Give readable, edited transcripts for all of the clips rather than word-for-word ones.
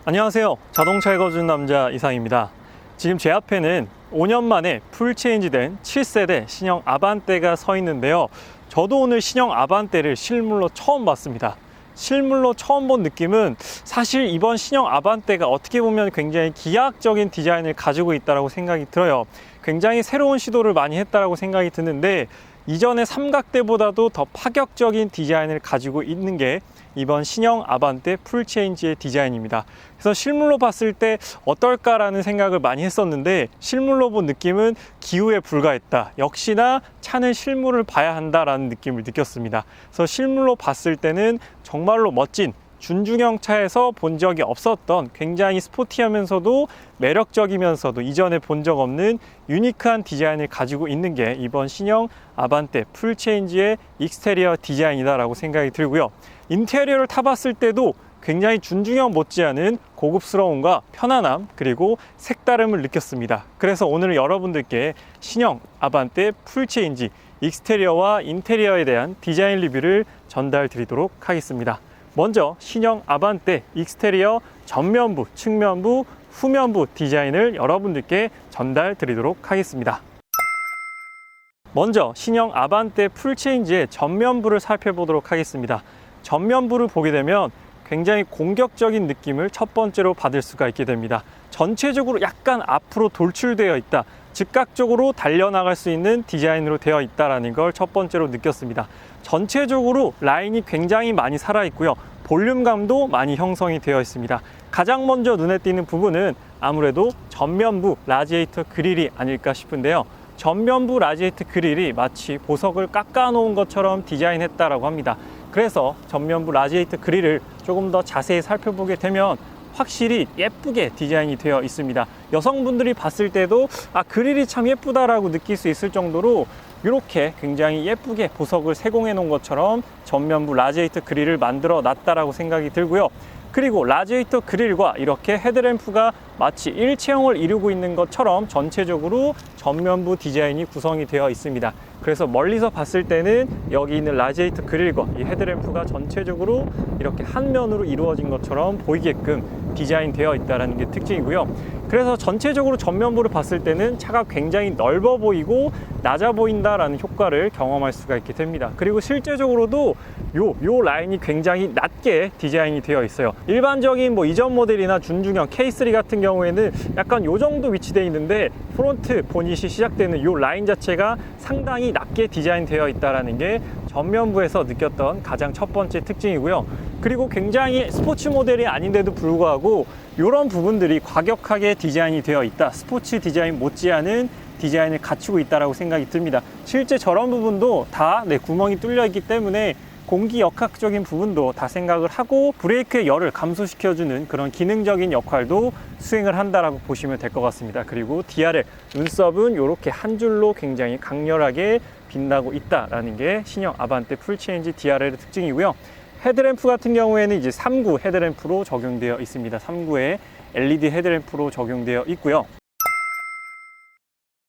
안녕하세요. 자동차 읽어주는 남자 이상입니다. 지금 제 앞에는 5년 만에 풀체인지된 7세대 신형 아반떼가 서 있는데요. 저도 오늘 신형 아반떼를 실물로 처음 봤습니다. 실물로 처음 본 느낌은 사실 이번 신형 아반떼가 어떻게 보면 굉장히 기하학적인 디자인을 가지고 있다고 생각이 들어요. 굉장히 새로운 시도를 많이 했다고 생각이 드는데 이전의 삼각대보다도 더 파격적인 디자인을 가지고 있는 게 이번 신형 아반떼 풀체인지의 디자인입니다. 그래서 실물로 봤을 때 어떨까라는 생각을 많이 했었는데 실물로 본 느낌은 기우에 불과했다. 역시나 차는 실물을 봐야 한다라는 느낌을 느꼈습니다. 그래서 실물로 봤을 때는 정말로 멋진 준중형 차에서 본 적이 없었던 굉장히 스포티하면서도 매력적이면서도 이전에 본 적 없는 유니크한 디자인을 가지고 있는 게 이번 신형 아반떼 풀체인지의 익스테리어 디자인이다라고 생각이 들고요. 인테리어를 타봤을 때도 굉장히 준중형 못지않은 고급스러움과 편안함 그리고 색다름을 느꼈습니다. 그래서 오늘 여러분들께 신형 아반떼 풀체인지 익스테리어와 인테리어에 대한 디자인 리뷰를 전달 드리도록 하겠습니다. 먼저 신형 아반떼 익스테리어 전면부, 측면부, 후면부 디자인을 여러분들께 전달 드리도록 하겠습니다. 먼저 신형 아반떼 풀체인지의 전면부를 살펴보도록 하겠습니다. 전면부를 보게 되면 굉장히 공격적인 느낌을 첫 번째로 받을 수가 있게 됩니다. 전체적으로 약간 앞으로 돌출되어 있다. 즉각적으로 달려나갈 수 있는 디자인으로 되어 있다는 걸 첫 번째로 느꼈습니다. 전체적으로 라인이 굉장히 많이 살아있고요. 볼륨감도 많이 형성이 되어 있습니다. 가장 먼저 눈에 띄는 부분은 아무래도 전면부 라지에이터 그릴이 아닐까 싶은데요. 전면부 라지에이터 그릴이 마치 보석을 깎아 놓은 것처럼 디자인했다라고 합니다. 그래서 전면부 라지에이터 그릴을 조금 더 자세히 살펴보게 되면 확실히 예쁘게 디자인이 되어 있습니다. 여성분들이 봤을 때도 그릴이 참 예쁘다라고 느낄 수 있을 정도로 이렇게 굉장히 예쁘게 보석을 세공해 놓은 것처럼 전면부 라지에이터 그릴을 만들어 놨다라고 생각이 들고요. 그리고 라지에이터 그릴과 이렇게 헤드램프가 마치 일체형을 이루고 있는 것처럼 전체적으로 전면부 디자인이 구성이 되어 있습니다. 그래서 멀리서 봤을 때는 여기 있는 라지에이터 그릴과 이 헤드램프가 전체적으로 이렇게 한 면으로 이루어진 것처럼 보이게끔 디자인되어 있다는 게 특징이고요. 그래서 전체적으로 전면부를 봤을 때는 차가 굉장히 넓어 보이고 낮아 보인다라는 효과를 경험할 수가 있게 됩니다. 그리고 실제적으로도 요 라인이 굉장히 낮게 디자인이 되어 있어요. 일반적인 이전 모델이나 준중형 K3 같은 경우에는 약간 요 정도 위치되어 있는데 프론트 보닛이 시작되는 요 라인 자체가 상당히 낮게 디자인되어 있다는 게 전면부에서 느꼈던 가장 첫 번째 특징이고요. 그리고 굉장히 스포츠 모델이 아닌데도 불구하고 이런 부분들이 과격하게 디자인이 되어 있다. 스포츠 디자인 못지않은 디자인을 갖추고 있다고 생각이 듭니다. 실제 저런 부분도 다 구멍이 뚫려 있기 때문에 공기 역학적인 부분도 다 생각을 하고 브레이크의 열을 감소시켜주는 그런 기능적인 역할도 수행을 한다라고 보시면 될 것 같습니다. 그리고 DRL 눈썹은 이렇게 한 줄로 굉장히 강렬하게 빛나고 있다라는 게 신형 아반떼 풀체인지 DRL의 특징이고요. 헤드램프 같은 경우에는 이제 3구 헤드램프로 적용되어 있습니다. 3구의 LED 헤드램프로 적용되어 있고요.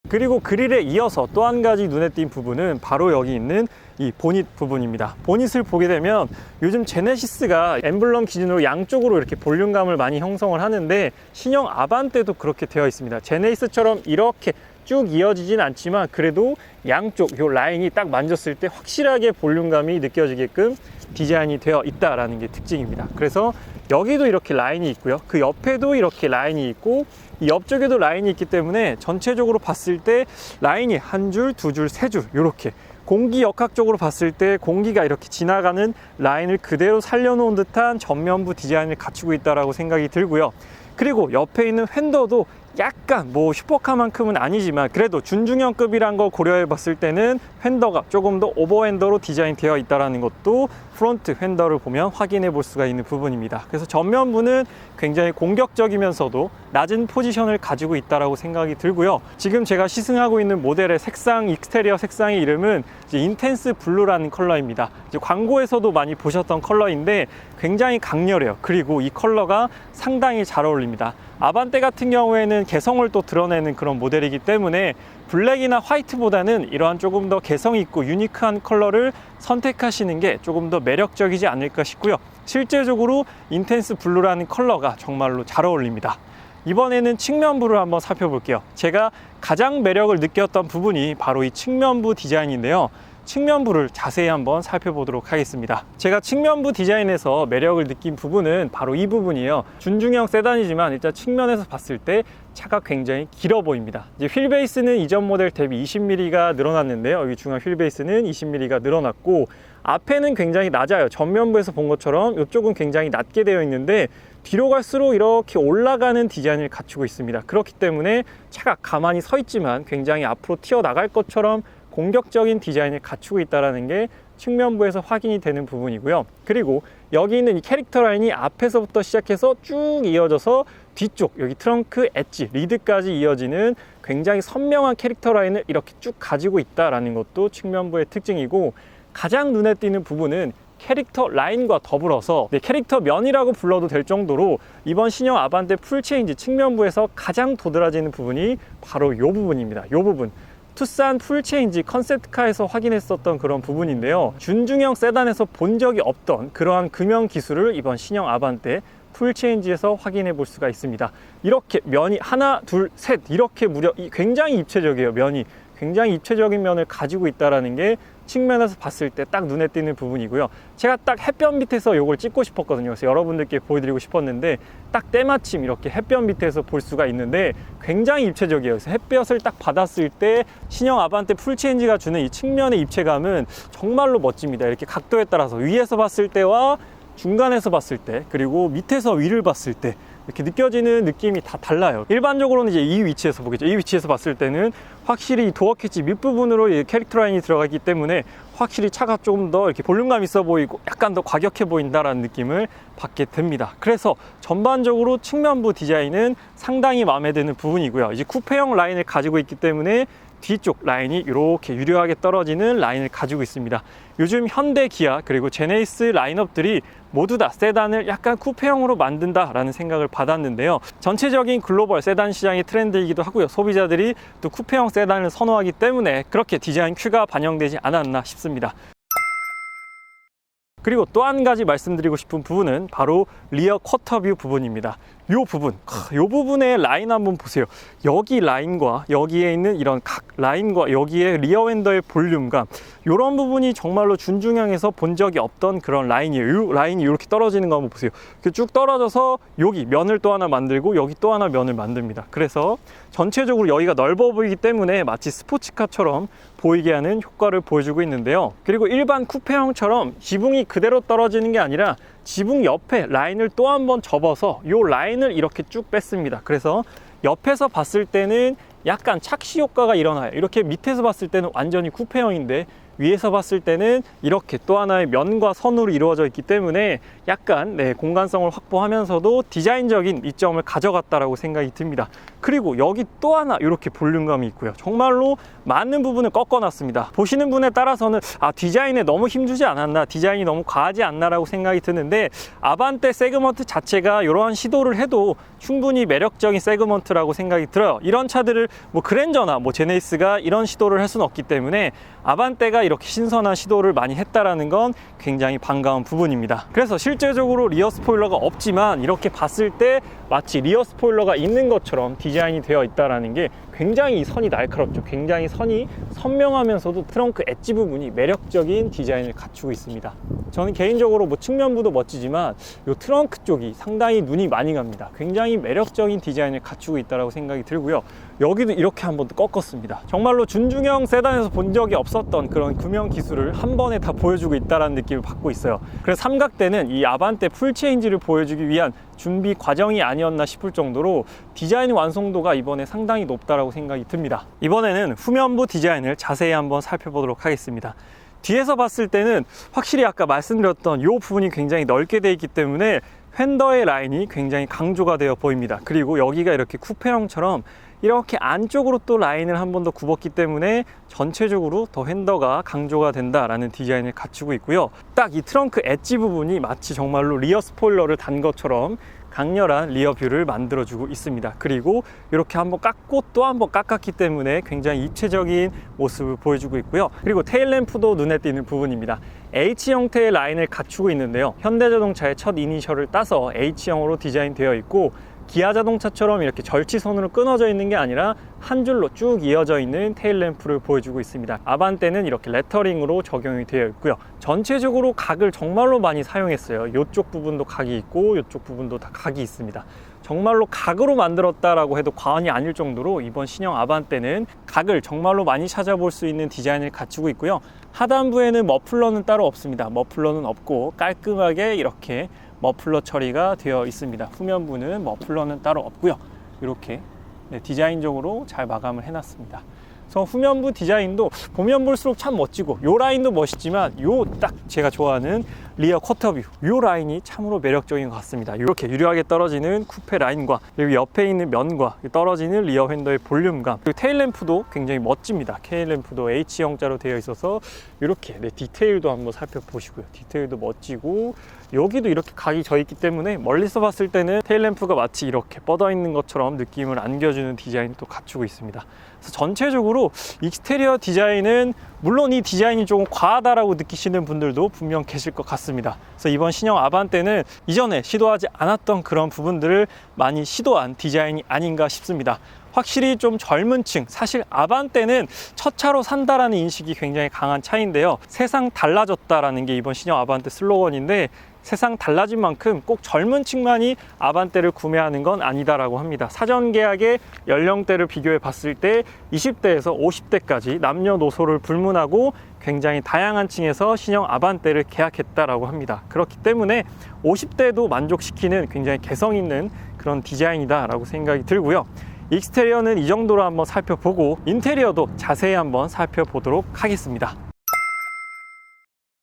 그리고 그릴에 이어서 또 한 가지 눈에 띈 부분은 바로 여기 있는 이 보닛 부분입니다. 보닛을 보게 되면 요즘 제네시스가 엠블럼 기준으로 양쪽으로 이렇게 볼륨감을 많이 형성을 하는데 신형 아반떼도 그렇게 되어 있습니다. 제네시스처럼 이렇게 쭉 이어지진 않지만 그래도 양쪽 요 라인이 딱 만졌을 때 확실하게 볼륨감이 느껴지게끔 디자인이 되어 있다라는 게 특징입니다. 그래서 여기도 이렇게 라인이 있고요. 그 옆에도 이렇게 라인이 있고 이 옆쪽에도 라인이 있기 때문에 전체적으로 봤을 때 라인이 한 줄, 두 줄, 세 줄 이렇게 공기 역학적으로 봤을 때 공기가 이렇게 지나가는 라인을 그대로 살려놓은 듯한 전면부 디자인을 갖추고 있다고 생각이 들고요. 그리고 옆에 있는 휀더도 약간 슈퍼카만큼은 아니지만 그래도 준중형급이란 거 고려해 봤을 때는 휀더가 조금 더 오버핸더로 디자인되어 있다는 것도 프론트 휀더를 보면 확인해 볼 수가 있는 부분입니다. 그래서 전면부는 굉장히 공격적이면서도 낮은 포지션을 가지고 있다고 생각이 들고요. 지금 제가 시승하고 있는 모델의 색상, 익스테리어 색상의 이름은 이제 인텐스 블루라는 컬러입니다. 이제 광고에서도 많이 보셨던 컬러인데 굉장히 강렬해요. 그리고 이 컬러가 상당히 잘 어울립니다. 어울립니다. 아반떼 같은 경우에는 개성을 또 드러내는 그런 모델이기 때문에 블랙이나 화이트보다는 이러한 조금 더 개성 있고 유니크한 컬러를 선택하시는 게 조금 더 매력적이지 않을까 싶고요. 실제적으로 인텐스 블루라는 컬러가 정말로 잘 어울립니다. 이번에는 측면부를 한번 살펴볼게요. 제가 가장 매력을 느꼈던 부분이 바로 이 측면부 디자인인데요. 측면부를 자세히 한번 살펴보도록 하겠습니다. 제가 측면부 디자인에서 매력을 느낀 부분은 바로 이 부분이에요. 준중형 세단이지만 일단 측면에서 봤을 때 차가 굉장히 길어 보입니다. 이제 휠 베이스는 이전 모델 대비 20mm가 늘어났는데요. 여기 중앙 휠 베이스는 20mm가 늘어났고 앞에는 굉장히 낮아요. 전면부에서 본 것처럼 이쪽은 굉장히 낮게 되어 있는데 뒤로 갈수록 이렇게 올라가는 디자인을 갖추고 있습니다. 그렇기 때문에 차가 가만히 서 있지만 굉장히 앞으로 튀어나갈 것처럼 공격적인 디자인을 갖추고 있다는 게 측면부에서 확인이 되는 부분이고요. 그리고 여기 있는 이 캐릭터 라인이 앞에서부터 시작해서 쭉 이어져서 뒤쪽 여기 트렁크 엣지, 리드까지 이어지는 굉장히 선명한 캐릭터 라인을 이렇게 쭉 가지고 있다는 것도 측면부의 특징이고, 가장 눈에 띄는 부분은 캐릭터 라인과 더불어서 캐릭터 면이라고 불러도 될 정도로 이번 신형 아반떼 풀체인지 측면부에서 가장 도드라지는 부분이 바로 이 부분입니다. 이 부분. 투싼 풀체인지 컨셉트카에서 확인했었던 그런 부분인데요. 준중형 세단에서 본 적이 없던 그러한 금형 기술을 이번 신형 아반떼 풀체인지에서 확인해 볼 수가 있습니다. 이렇게 면이 하나, 둘, 셋 이렇게 무려 굉장히 입체적이에요. 면이 굉장히 입체적인 면을 가지고 있다는 게 측면에서 봤을 때 딱 눈에 띄는 부분이고요. 제가 딱 햇볕 밑에서 이걸 찍고 싶었거든요. 그래서 여러분들께 보여드리고 싶었는데 딱 때마침 이렇게 햇볕 밑에서 볼 수가 있는데 굉장히 입체적이에요. 그래서 햇볕을 딱 받았을 때 신형 아반떼 풀체인지가 주는 이 측면의 입체감은 정말로 멋집니다. 이렇게 각도에 따라서 위에서 봤을 때와 중간에서 봤을 때, 그리고 밑에서 위를 봤을 때 이렇게 느껴지는 느낌이 다 달라요. 일반적으로는 이제 이 위치에서 보겠죠. 이 위치에서 봤을 때는 확실히 도어 캐치 밑부분으로 이 캐릭터 라인이 들어가 있기 때문에 확실히 차가 조금 더 이렇게 볼륨감 있어 보이고 약간 더 과격해 보인다라는 느낌을 받게 됩니다. 그래서 전반적으로 측면부 디자인은 상당히 마음에 드는 부분이고요. 이제 쿠페형 라인을 가지고 있기 때문에 뒤쪽 라인이 이렇게 유려하게 떨어지는 라인을 가지고 있습니다. 요즘 현대, 기아 그리고 제네시스 라인업들이 모두 다 세단을 약간 쿠페형으로 만든다라는 생각을 받았는데요. 전체적인 글로벌 세단 시장의 트렌드이기도 하고요. 소비자들이 또 쿠페형 세단을 선호하기 때문에 그렇게 디자인 큐가 반영되지 않았나 싶습니다. 그리고 또 한 가지 말씀드리고 싶은 부분은 바로 리어 쿼터뷰 부분입니다. 이 부분의 라인 한번 보세요. 여기 라인과 여기에 있는 이런 각 라인과 여기에 리어 웬더의 볼륨감, 이런 부분이 정말로 준중형에서 본 적이 없던 그런 라인이에요. 이 라인이 이렇게 떨어지는 거 한번 보세요. 이렇게 쭉 떨어져서 여기 면을 또 하나 만들고 여기 또 하나 면을 만듭니다. 그래서 전체적으로 여기가 넓어 보이기 때문에 마치 스포츠카처럼 보이게 하는 효과를 보여주고 있는데요. 그리고 일반 쿠페형처럼 지붕이 그대로 떨어지는 게 아니라 지붕 옆에 라인을 또 한 번 접어서 이 라인을 이렇게 쭉 뺐습니다. 그래서 옆에서 봤을 때는 약간 착시 효과가 일어나요. 이렇게 밑에서 봤을 때는 완전히 쿠페형인데 위에서 봤을 때는 이렇게 또 하나의 면과 선으로 이루어져 있기 때문에 약간 공간성을 확보하면서도 디자인적인 이점을 가져갔다라고 생각이 듭니다. 그리고 여기 또 하나 이렇게 볼륨감이 있고요. 정말로 많은 부분을 꺾어놨습니다. 보시는 분에 따라서는 디자인에 너무 힘주지 않았나, 디자인이 너무 과하지 않나라고 생각이 드는데, 아반떼 세그먼트 자체가 이러한 시도를 해도 충분히 매력적인 세그먼트라고 생각이 들어요. 이런 차들을 그랜저나 제네시스가 이런 시도를 할 수는 없기 때문에 아반떼가 이렇게 신선한 시도를 많이 했다라는 건 굉장히 반가운 부분입니다. 그래서 실제적으로 리어 스포일러가 없지만 이렇게 봤을 때 마치 리어 스포일러가 있는 것처럼 디자인이 되어 있다는 게 굉장히 선이 날카롭죠. 굉장히 선이 선명하면서도 트렁크 엣지 부분이 매력적인 디자인을 갖추고 있습니다. 저는 개인적으로 측면부도 멋지지만 이 트렁크 쪽이 상당히 눈이 많이 갑니다. 굉장히 매력적인 디자인을 갖추고 있다고 생각이 들고요. 여기도 이렇게 한번 꺾었습니다. 정말로 준중형 세단에서 본 적이 없었던 그런 금형 기술을 한 번에 다 보여주고 있다는 느낌을 받고 있어요. 그래서 삼각대는 이 아반떼 풀체인지를 보여주기 위한 준비 과정이 아니었나 싶을 정도로 디자인 완성도가 이번에 상당히 높다라고 생각이 듭니다. 이번에는 후면부 디자인을 자세히 한번 살펴보도록 하겠습니다. 뒤에서 봤을 때는 확실히 아까 말씀드렸던 이 부분이 굉장히 넓게 되어 있기 때문에 휀더의 라인이 굉장히 강조가 되어 보입니다. 그리고 여기가 이렇게 쿠페형처럼 이렇게 안쪽으로 또 라인을 한 번 더 굽었기 때문에 전체적으로 더 휀더가 강조가 된다라는 디자인을 갖추고 있고요. 딱 이 트렁크 엣지 부분이 마치 정말로 리어 스포일러를 단 것처럼 강렬한 리어 뷰를 만들어주고 있습니다. 그리고 이렇게 한번 깎고 또 한번 깎았기 때문에 굉장히 입체적인 모습을 보여주고 있고요. 그리고 테일램프도 눈에 띄는 부분입니다. H 형태의 라인을 갖추고 있는데요. 현대자동차의 첫 이니셜을 따서 H형으로 디자인되어 있고, 기아 자동차처럼 이렇게 절치선으로 끊어져 있는 게 아니라 한 줄로 쭉 이어져 있는 테일램프를 보여주고 있습니다. 아반떼는 이렇게 레터링으로 적용이 되어 있고요. 전체적으로 각을 정말로 많이 사용했어요. 이쪽 부분도 각이 있고 이쪽 부분도 다 각이 있습니다. 정말로 각으로 만들었다라고 해도 과언이 아닐 정도로 이번 신형 아반떼는 각을 정말로 많이 찾아볼 수 있는 디자인을 갖추고 있고요. 하단부에는 머플러는 따로 없습니다. 머플러는 없고 깔끔하게 이렇게 머플러 처리가 되어 있습니다. 후면부는 머플러는 따로 없고요. 이렇게 디자인적으로 잘 마감을 해놨습니다. 그래서 후면부 디자인도 보면 볼수록 참 멋지고, 요 라인도 멋있지만 요 딱 제가 좋아하는 리어 쿼터뷰, 요 라인이 참으로 매력적인 것 같습니다. 이렇게 유려하게 떨어지는 쿠페 라인과 그리고 옆에 있는 면과 떨어지는 리어 휀더의 볼륨감, 그리고 테일램프도 굉장히 멋집니다. 테일램프도 H형자로 되어 있어서 이렇게 디테일도 한번 살펴보시고요. 디테일도 멋지고, 여기도 이렇게 각이 져 있기 때문에 멀리서 봤을 때는 테일램프가 마치 이렇게 뻗어 있는 것처럼 느낌을 안겨주는 디자인을 또 갖추고 있습니다. 그래서 전체적으로 익스테리어 디자인은, 물론 이 디자인이 조금 과하다라고 느끼시는 분들도 분명 계실 것 같습니다. 그래서 이번 신형 아반떼는 이전에 시도하지 않았던 그런 부분들을 많이 시도한 디자인이 아닌가 싶습니다. 확실히 좀 젊은 층, 사실 아반떼는 첫 차로 산다라는 인식이 굉장히 강한 차인데요. 세상 달라졌다라는 게 이번 신형 아반떼 슬로건인데, 세상 달라진 만큼 꼭 젊은 층만이 아반떼를 구매하는 건 아니다라고 합니다. 사전 계약의 연령대를 비교해 봤을 때 20대에서 50대까지 남녀노소를 불문하고 굉장히 다양한 층에서 신형 아반떼를 계약했다라고 합니다. 그렇기 때문에 50대도 만족시키는 굉장히 개성 있는 그런 디자인이다라고 생각이 들고요. 익스테리어는 이 정도로 한번 살펴보고 인테리어도 자세히 한번 살펴보도록 하겠습니다.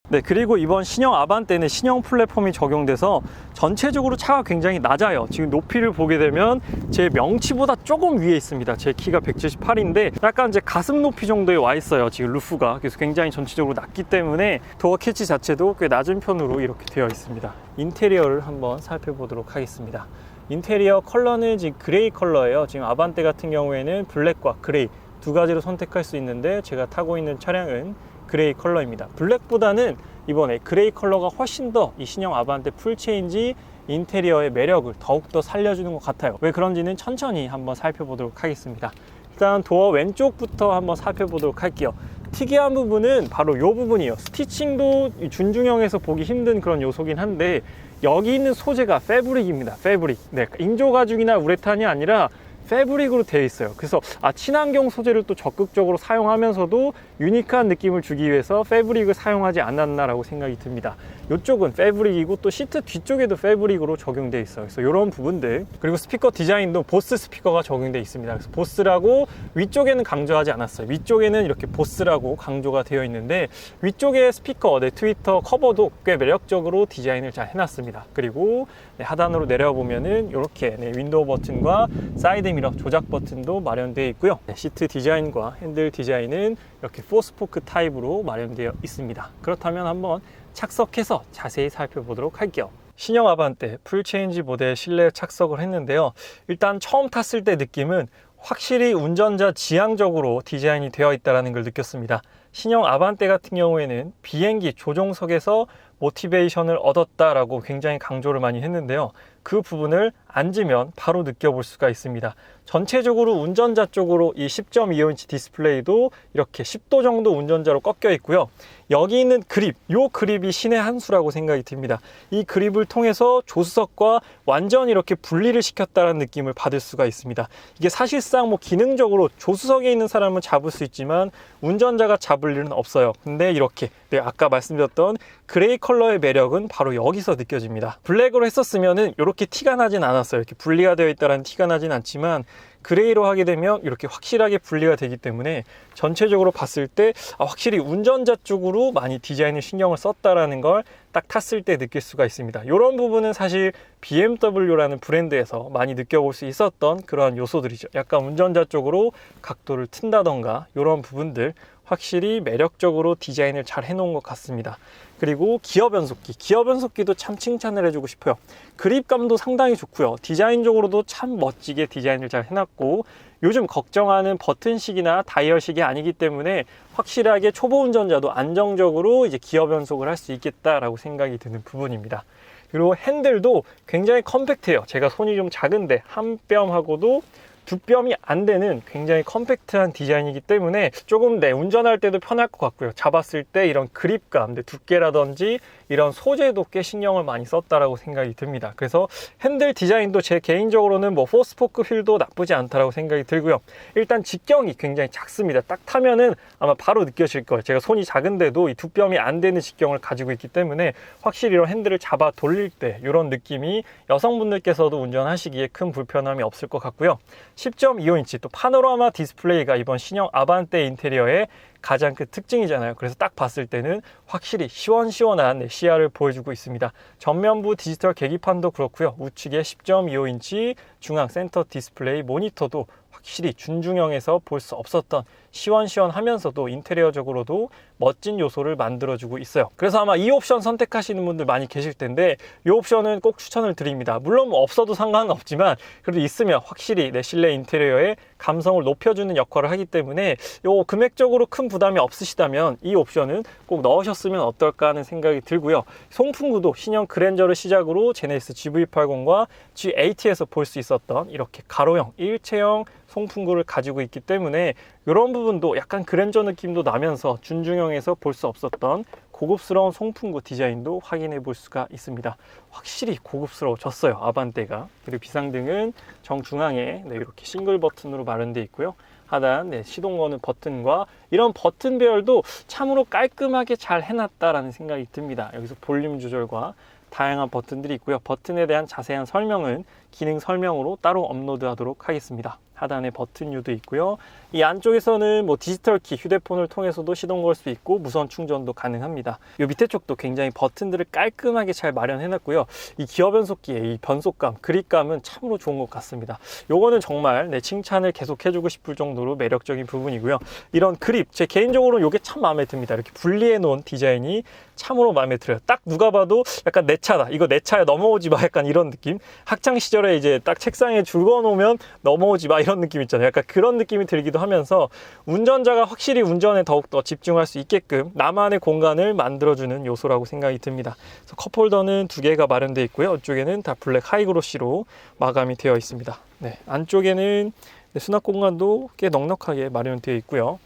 네, 그리고 이번 신형 아반떼는 신형 플랫폼이 적용돼서 전체적으로 차가 굉장히 낮아요. 지금 높이를 보게 되면 제 명치보다 조금 위에 있습니다. 제 키가 178인데 약간 제 가슴 높이 정도에 와 있어요, 지금 루프가. 그래서 굉장히 전체적으로 낮기 때문에 도어 캐치 자체도 꽤 낮은 편으로 이렇게 되어 있습니다. 인테리어를 한번 살펴보도록 하겠습니다. 인테리어 컬러는 지금 그레이 컬러예요. 지금 아반떼 같은 경우에는 블랙과 그레이 두 가지로 선택할 수 있는데, 제가 타고 있는 차량은 그레이 컬러입니다. 블랙보다는 이번에 그레이 컬러가 훨씬 더 이 신형 아반떼 풀체인지 인테리어의 매력을 더욱더 살려주는 것 같아요. 왜 그런지는 천천히 한번 살펴보도록 하겠습니다. 일단 도어 왼쪽부터 한번 살펴보도록 할게요. 특이한 부분은 바로 이 부분이에요. 스티칭도 준중형에서 보기 힘든 그런 요소긴 한데, 여기 있는 소재가 패브릭입니다. 패브릭. 네, 인조 가죽이나 우레탄이 아니라 패브릭으로 되어 있어요. 그래서 친환경 소재를 또 적극적으로 사용하면서도 유니크한 느낌을 주기 위해서 패브릭을 사용하지 않았나라고 생각이 듭니다. 이쪽은 패브릭이고 또 시트 뒤쪽에도 패브릭으로 적용되어 있어요. 그래서 이런 부분들, 그리고 스피커 디자인도 보스 스피커가 적용되어 있습니다. 그래서 보스라고 위쪽에는 강조하지 않았어요. 위쪽에는 이렇게 보스라고 강조가 되어 있는데, 위쪽에 스피커, 트위터 커버도 꽤 매력적으로 디자인을 잘 해놨습니다. 그리고 하단으로 내려보면은 이렇게 윈도우 버튼과 사이드 미러 조작 버튼도 마련되어 있고요. 시트 디자인과 핸들 디자인은 이렇게 4스포크 타입으로 마련되어 있습니다. 그렇다면 한번 착석해서 자세히 살펴보도록 할게요. 신형 아반떼 풀체인지 모델 실내에 착석을 했는데요. 일단 처음 탔을 때 느낌은 확실히 운전자 지향적으로 디자인이 되어 있다는 걸 느꼈습니다. 신형 아반떼 같은 경우에는 비행기 조종석에서 모티베이션을 얻었다라고 굉장히 강조를 많이 했는데요. 그 부분을 앉으면 바로 느껴볼 수가 있습니다. 전체적으로 운전자 쪽으로 이 10.25인치 디스플레이도 이렇게 10도 정도 운전자로 꺾여 있고요. 여기 있는 그립, 이 그립이 신의 한 수라고 생각이 듭니다. 이 그립을 통해서 조수석과 완전히 이렇게 분리를 시켰다는 느낌을 받을 수가 있습니다. 이게 사실상 뭐 기능적으로 조수석에 있는 사람은 잡을 수 있지만 운전자가 잡을 일은 없어요. 근데 이렇게 아까 말씀드렸던 그레이 컬러의 매력은 바로 여기서 느껴집니다. 블랙으로 했었으면은 이렇게 티가 나진 않았어요. 이렇게 분리가 되어 있다는 티가 나진 않지만, 그레이로 하게 되면 이렇게 확실하게 분리가 되기 때문에 전체적으로 봤을 때 확실히 운전자 쪽으로 많이 디자인을 신경을 썼다라는 걸 딱 탔을 때 느낄 수가 있습니다. 이런 부분은 사실 BMW라는 브랜드에서 많이 느껴볼 수 있었던 그런 요소들이죠. 약간 운전자 쪽으로 각도를 튼다던가 이런 부분들 확실히 매력적으로 디자인을 잘 해놓은 것 같습니다. 그리고 기어 변속기도 참 칭찬을 해주고 싶어요. 그립감도 상당히 좋고요. 디자인적으로도 참 멋지게 디자인을 잘 해놨고, 요즘 걱정하는 버튼식이나 다이얼식이 아니기 때문에 확실하게 초보 운전자도 안정적으로 이제 기어 변속을 할 수 있겠다라고 생각이 드는 부분입니다. 그리고 핸들도 굉장히 컴팩트해요. 제가 손이 좀 작은데 한 뼘하고도 두 뼘이 안 되는 굉장히 컴팩트한 디자인이기 때문에 조금 운전할 때도 편할 것 같고요. 잡았을 때 이런 그립감, 두께라든지 이런 소재도 꽤 신경을 많이 썼다라고 생각이 듭니다. 그래서 핸들 디자인도 제 개인적으로는 뭐 포스포크 휠도 나쁘지 않다라고 생각이 들고요. 일단 직경이 굉장히 작습니다. 딱 타면은 아마 바로 느껴질 거예요. 제가 손이 작은데도 이 두 뼘이 안 되는 직경을 가지고 있기 때문에 확실히 이런 핸들을 잡아 돌릴 때 이런 느낌이 여성분들께서도 운전하시기에 큰 불편함이 없을 것 같고요. 10.25인치 또 파노라마 디스플레이가 이번 신형 아반떼 인테리어의 가장 큰 특징이잖아요. 그래서 딱 봤을 때는 확실히 시원시원한 시야를 보여주고 있습니다. 전면부 디지털 계기판도 그렇고요. 우측에 10.25인치 중앙 센터 디스플레이 모니터도 확실히 준중형에서 볼 수 없었던 시원시원하면서도 인테리어적으로도 멋진 요소를 만들어주고 있어요. 그래서 아마 이 옵션 선택하시는 분들 많이 계실 텐데 이 옵션은 꼭 추천을 드립니다. 물론 뭐 없어도 상관은 없지만 그래도 있으면 확실히 내 실내 인테리어의 감성을 높여주는 역할을 하기 때문에 요 금액적으로 큰 부담이 없으시다면 이 옵션은 꼭 넣으셨으면 어떨까 하는 생각이 들고요. 송풍구도 신형 그랜저를 시작으로 제네시스 GV80과 G80에서 볼 수 있었던 이렇게 가로형, 일체형 송풍구를 가지고 있기 때문에 이런 부분도 약간 그랜저 느낌도 나면서 준중형에서 볼 수 없었던 고급스러운 송풍구 디자인도 확인해 볼 수가 있습니다. 확실히 고급스러워졌어요, 아반떼가. 그리고 비상등은 정중앙에 이렇게 싱글 버튼으로 마련되어 있고요. 하단 시동 거는 버튼과 이런 버튼 배열도 참으로 깔끔하게 잘 해놨다라는 생각이 듭니다. 여기서 볼륨 조절과 다양한 버튼들이 있고요. 버튼에 대한 자세한 설명은 기능 설명으로 따로 업로드하도록 하겠습니다. 하단에 버튼유도 있고요. 이 안쪽에서는 뭐 디지털 키, 휴대폰을 통해서도 시동 걸 수 있고 무선 충전도 가능합니다. 이 밑에 쪽도 굉장히 버튼들을 깔끔하게 잘 마련해놨고요. 이 기어 변속기의 이 변속감, 그립감은 참으로 좋은 것 같습니다. 요거는 정말 내 칭찬을 계속 해주고 싶을 정도로 매력적인 부분이고요. 이런 그립, 제 개인적으로는 이게 참 마음에 듭니다. 이렇게 분리해 놓은 디자인이 참으로 마음에 들어요. 딱 누가 봐도 약간 내 차다, 이거 내 차에 넘어오지 마, 약간 이런 느낌. 학창 시절에 이제 딱 책상에 줄 그어놓으면 넘어오지 마, 이런 느낌 있잖아요. 약간 그런 느낌이 들기도 하면서 운전자가 확실히 운전에 더욱더 집중할 수 있게끔 나만의 공간을 만들어주는 요소라고 생각이 듭니다. 그래서 컵홀더는 2개가 마련되어 있고요. 이쪽에는 다 블랙 하이그로시로 마감이 되어 있습니다. 안쪽에는 수납 공간도 꽤 넉넉하게 마련되어 있고요.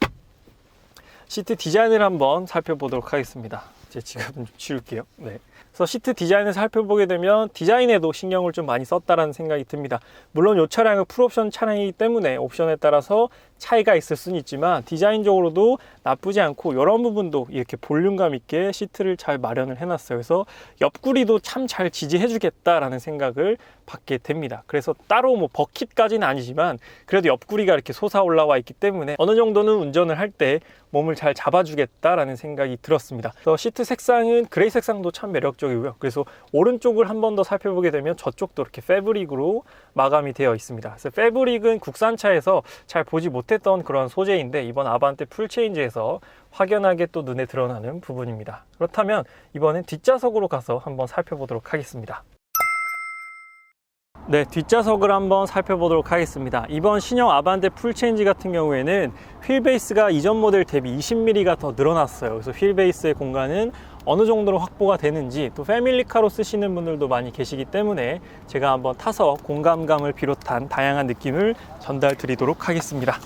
시트 디자인을 한번 살펴보도록 하겠습니다. 제 지갑은 좀 치울게요. 그래서 시트 디자인을 살펴보게 되면 디자인에도 신경을 좀 많이 썼다라는 생각이 듭니다. 물론 이 차량은 풀옵션 차량이기 때문에 옵션에 따라서 차이가 있을 수는 있지만 디자인적으로도 나쁘지 않고 이런 부분도 이렇게 볼륨감 있게 시트를 잘 마련을 해놨어요. 그래서 옆구리도 참 잘 지지해 주겠다라는 생각을 받게 됩니다. 그래서 따로 뭐 버킷까지는 아니지만 그래도 옆구리가 이렇게 솟아 올라와 있기 때문에 어느 정도는 운전을 할 때 몸을 잘 잡아주겠다라는 생각이 들었습니다. 그래서 시트 색상은 그레이 색상도 참 매력적이고요. 그래서 오른쪽을 한 번 더 살펴보게 되면 저쪽도 이렇게 패브릭으로 마감이 되어 있습니다. 그래서 패브릭은 국산차에서 잘 보지 못했던 그런 소재인데 이번 아반떼 풀체인지에서 확연하게 또 눈에 드러나는 부분입니다. 그렇다면 이번엔 뒷좌석으로 가서 한번 살펴보도록 하겠습니다. 뒷좌석을 한번 살펴보도록 하겠습니다. 이번 신형 아반떼 풀체인지 같은 경우에는 휠베이스가 이전 모델 대비 20mm가 더 늘어났어요. 그래서 휠베이스의 공간은 어느 정도로 확보가 되는지, 또 패밀리카로 쓰시는 분들도 많이 계시기 때문에 제가 한번 타서 공감감을 비롯한 다양한 느낌을 전달 드리도록 하겠습니다.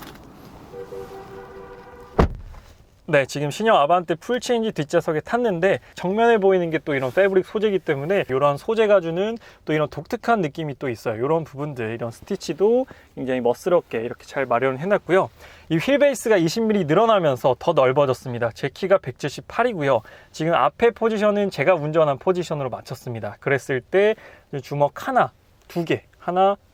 지금 신형 아반떼 풀체인지 뒷좌석에 탔는데 정면에 보이는 게 또 이런 패브릭 소재이기 때문에 이런 소재가 주는 또 이런 독특한 느낌이 또 있어요. 이런 부분들, 이런 스티치도 굉장히 멋스럽게 이렇게 잘 마련을 해놨고요. 이 휠베이스가 20mm 늘어나면서 더 넓어졌습니다. 제 키가 178이고요. 지금 앞에 포지션은 제가 운전한 포지션으로 맞췄습니다. 그랬을 때 주먹 하나,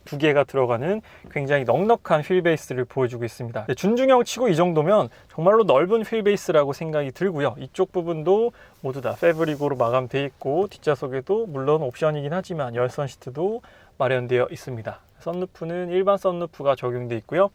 두 개가 들어가는 굉장히 넉넉한 휠베이스를 보여주고 있습니다. 준중형 치고 이 정도면 정말로 넓은 휠베이스라고 생각이 들고요. 이쪽 부분도 모두 다 패브릭으로 마감되어 있고 뒷좌석에도 물론 옵션이긴 하지만 열선 시트도 마련되어 있습니다. 썬루프는 일반 썬루프가 적용되어 있고요.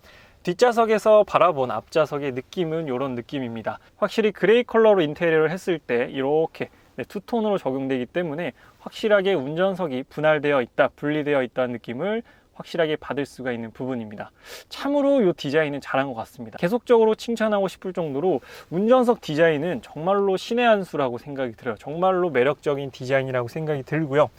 뒷좌석에서 바라본 앞좌석의 느낌은 이런 느낌입니다. 확실히 그레이 컬러로 인테리어를 했을 때 이렇게 투톤으로 적용되기 때문에 확실하게 운전석이 분할되어 있다, 분리되어 있다는 느낌을 확실하게 받을 수가 있는 부분입니다. 참으로 이 디자인은 잘한 것 같습니다. 계속적으로 칭찬하고 싶을 정도로 운전석 디자인은 정말로 신의 한 수라고 생각이 들어요. 정말로 매력적인 디자인이라고 생각이 들고요.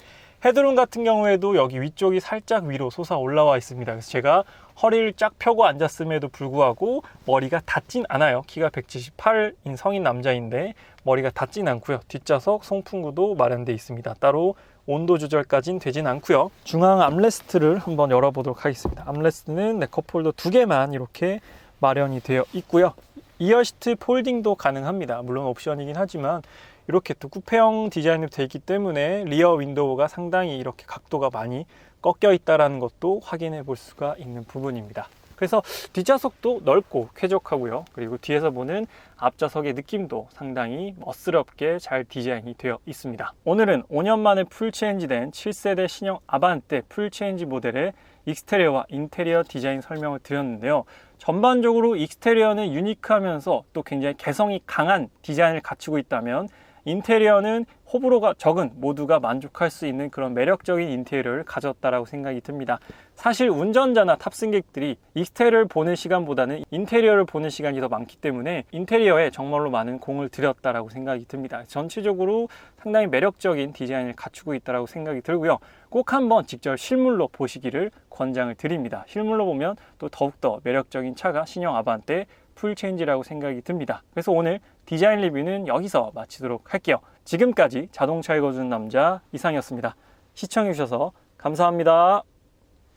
헤드룸 같은 경우에도 여기 위쪽이 살짝 위로 솟아 올라와 있습니다. 그래서 제가 허리를 쫙 펴고 앉았음에도 불구하고 머리가 닿진 않아요. 키가 178인 성인 남자인데 머리가 닿진 않고요. 뒷좌석 송풍구도 마련되어 있습니다. 따로 온도 조절까지는 되진 않고요. 중앙 암레스트를 한번 열어보도록 하겠습니다. 암레스트는 컵홀더 2개만 이렇게 마련이 되어 있고요. 이어 시트 폴딩도 가능합니다. 물론 옵션이긴 하지만 이렇게 또 쿠페형 디자인으로 되어 있기 때문에 리어 윈도우가 상당히 이렇게 각도가 많이 꺾여 있다는 것도 확인해 볼 수가 있는 부분입니다. 그래서 뒷좌석도 넓고 쾌적하고요. 그리고 뒤에서 보는 앞좌석의 느낌도 상당히 멋스럽게 잘 디자인이 되어 있습니다. 오늘은 5년 만에 풀체인지된 7세대 신형 아반떼 풀체인지 모델의 익스테리어와 인테리어 디자인 설명을 드렸는데요. 전반적으로 익스테리어는 유니크하면서 또 굉장히 개성이 강한 디자인을 갖추고 있다면 인테리어는 호불호가 적은 모두가 만족할 수 있는 그런 매력적인 인테리어를 가졌다라고 생각이 듭니다. 사실 운전자나 탑승객들이 익스테리어를 보는 시간보다는 인테리어를 보는 시간이 더 많기 때문에 인테리어에 정말로 많은 공을 들였다라고 생각이 듭니다. 전체적으로 상당히 매력적인 디자인을 갖추고 있다라고 생각이 들고요. 꼭 한번 직접 실물로 보시기를 권장을 드립니다. 실물로 보면 또 더욱더 매력적인 차가 신형 아반떼 풀체인지라고 생각이 듭니다. 그래서 오늘 디자인 리뷰는 여기서 마치도록 할게요. 지금까지 자동차 읽어주는 남자 이상이었습니다. 시청해주셔서 감사합니다.